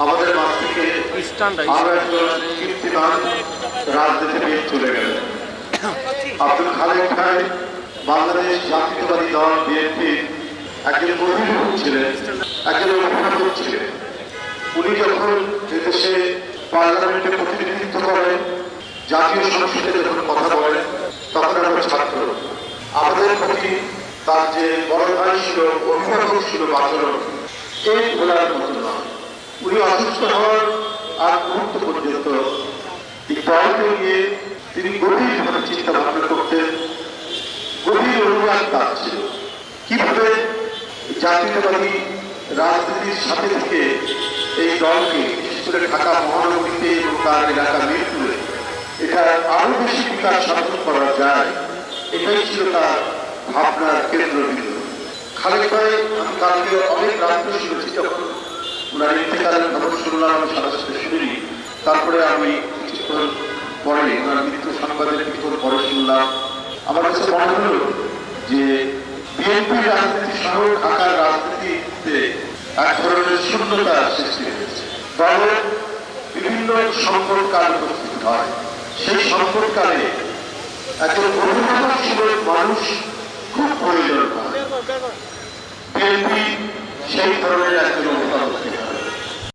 আমাদের মাঝ থেকে আরো একজন কীর্তিমান রাজনীতিবিদ চলে গেলেন। আব্দুল খালেক ভাই বাংলাদেশ জাতীয়তাবাদী দল বিএনপির একজন অভিভাবক ছিলেন, একজন অভিভাবক ছিলেন। উনি যখন এদেশে পার্লামেন্টে প্রতিনিধিত্ব করেন, জাতীয় সংসদে যখন কথা বলেন, তখন আমরা ছাত্র। আমাদের প্রতি তার যে বড় ভাই ছিল, অভিভাবক ছিল আচরণ, এই ভোলার মতো নয়। উনি অসুস্থ হওয়ার আর মুহূর্ত পর্যন্ত এই দলকে নিয়ে তিনি গভীরভাবে চিন্তা ভাবনা করতেন, গভীর অনুরাগ তার ছিল। কিভাবে জাতীয়তাবাদী রাজনীতির সাথে থেকে এই দলকে বিশেষ করে ঢাকা মহানগরীতে এবং তার এলাকা মিরপুরে এটা আরো বেশি বিকাশ সাধন করা যায়, এটাই ছিল তার ভাবনার কেন্দ্রবিন্দু। খালেক ভাই আমি কালকে অনেক রাত্রে শুনেছি, যখন ওনার ইন্তেকালের খবর শুনলাম, আমি সাথে সাথে শুনিনি। তারপরে আমি কিছুক্ষণ পরে ওনার মৃত্যু সংবাদের কিছুক্ষণ পরে শুনলাম। আমার কাছে মনে হলো যে বিএনপি রাজনীতি সহ ঢাকার রাজনীতিতে এক ধরনের শূন্যতা সৃষ্টি হয়েছে। দলের বিভিন্ন সংকটকাল উপস্থিত হয়, সেই সংকটকালে একজন অভিভাবকশীল মানুষ খুব প্রয়োজন হয়। বিএনপি সেই ধরনের একজন অভিভাবক।